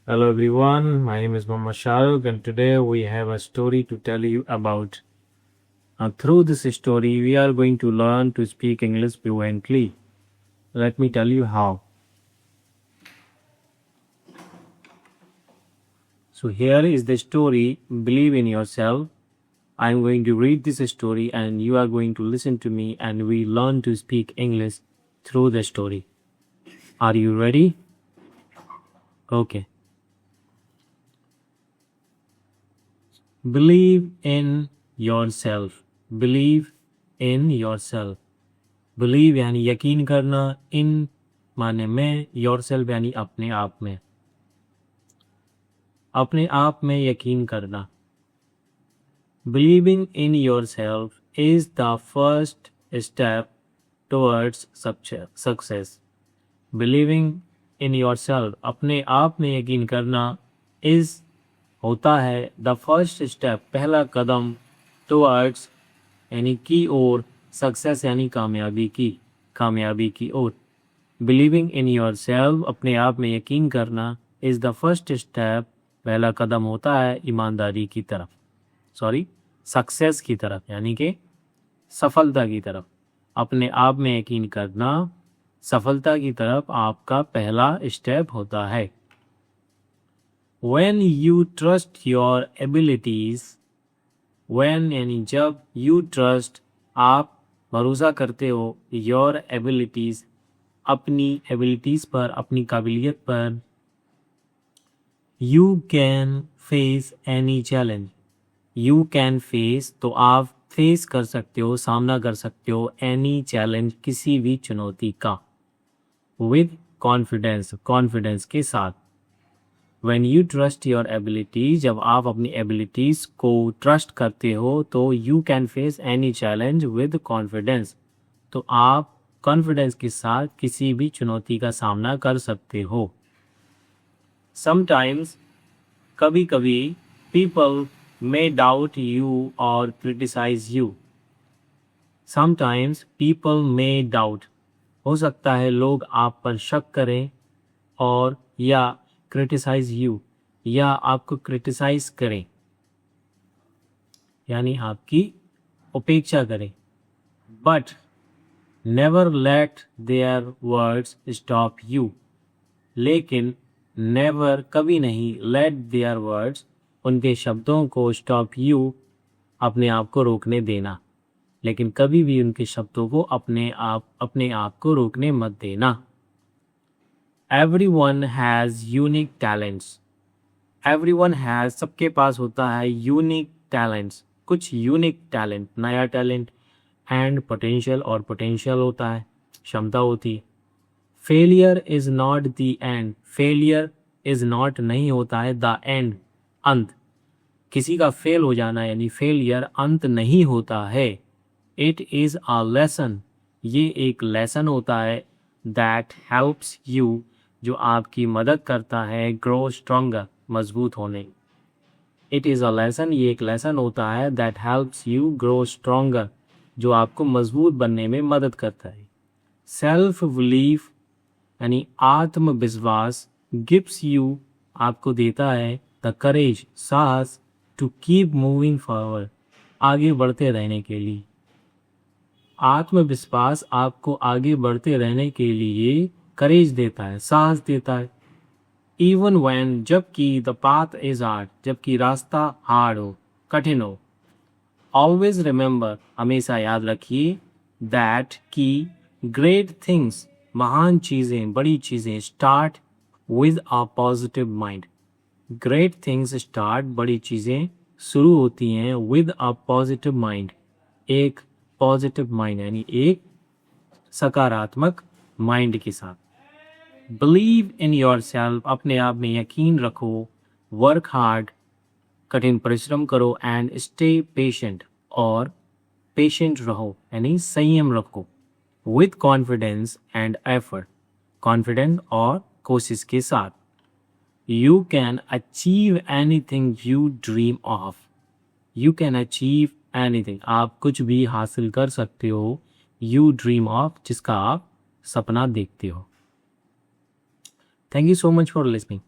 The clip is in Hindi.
Hello everyone, my name is Muhammad Shahrukh and today we have a story to tell you about. Through this story, we are going to learn to speak English fluently. Let me tell you how. So here is the story, Believe in Yourself. I am going to read this story and you are going to listen to me and we learn to speak English through the story. Are you ready? Okay. Believe in yourself. Believe in yourself. Believe यानी यकीन करना, in माने में, yourself यानी अपने आप में. अपने आप में यकीन करना. Believing in yourself is the first step towards success. Believing in yourself, अपने आप में यकीन करना, is होता है द फर्स्ट स्टेप, पहला कदम, टुवर्ड्स यानी की ओर, सक्सेस यानी कामयाबी की ओर. बिलीविंग इन योर सेल्फ, अपने आप में यकीन करना, इज़ द फर्स्ट स्टेप, पहला कदम होता है ईमानदारी की तरफ, सक्सेस की तरफ यानी कि सफलता की तरफ. अपने आप में यकीन करना सफलता की तरफ आपका पहला स्टेप होता है. When you trust your abilities, when यानी जब, you trust आप भरोसा करते हो, your abilities अपनी abilities पर, अपनी काबिलियत पर, you can face any challenge. You can face तो आप फेस कर सकते हो, सामना कर सकते हो, any challenge किसी भी चुनौती का, with confidence, कॉन्फिडेंस के साथ. When you trust your abilities, जब आप अपनी abilities को trust करते हो तो you can face any challenge with confidence. तो आप confidence के साथ किसी भी चुनौती का सामना कर सकते हो. Sometimes, कभी कभी, people may doubt you or criticize you. Sometimes people may doubt. हो सकता है लोग आप पर शक करें और या क्रिटिसाइज यू या आपको क्रिटिसाइज करें यानी आपकी उपेक्षा करें. But never let their words stop you. लेकिन नेवर कभी नहीं, लेट देयर वर्ड्स उनके शब्दों को, स्टॉप यू अपने आप को रोकने देना. लेकिन कभी भी उनके शब्दों को अपने आप को रोकने मत देना. Everyone has unique talents. Everyone has, सबके पास होता है unique talents, कुछ unique talent, नया talent, and potential, और potential होता है, क्षमता होती है. Failure is not the end. Failure is not नहीं होता है the end, अंत. किसी का फेल हो जाना यानी failure अंत नहीं होता है. It is a lesson. ये एक lesson होता है that helps you, जो आपकी मदद करता है ग्रो स्ट्रॉन्गर, मजबूत होने. इट इज़ अ लेसन, ये एक लेसन होता है that helps you grow stronger, जो आपको मजबूत बनने में मदद करता है. सेल्फ बिलीफ यानी आत्मविश्वास, गिव्स यू आपको देता है द करेज, साहस, टू कीप मूविंग फॉरवर्ड, आगे बढ़ते रहने के लिए. आत्मविश्वास आपको आगे बढ़ते रहने के लिए करेज देता है, साहस देता है. इवन व्हेन, जबकि, द पाथ इज हार्ड, जबकि रास्ता हार्ड हो, कठिन हो. ऑलवेज रिमेंबर, हमेशा याद रखिए, दैट की ग्रेट थिंग्स, महान चीज़ें, बड़ी चीज़ें, start with a positive mind. Great things start, बड़ी चीज़ें शुरू होती हैं विद अ पॉजिटिव माइंड, एक पॉजिटिव माइंड यानी एक सकारात्मक माइंड के साथ. बिलीव इन योर सेल्फ, अपने आप में यकीन रखो. वर्क हार्ड, कठिन परिश्रम करो. एंड स्टे पेशेंट, और पेशेंट रहो यानी संयम रखो. With confidence and effort, confidence और कोशिश के साथ. You can achieve anything you dream of. You can achieve anything, आप कुछ भी हासिल कर सकते हो. यू ड्रीम ऑफ, जिसका आप सपना देखते हो. Thank you so much for listening.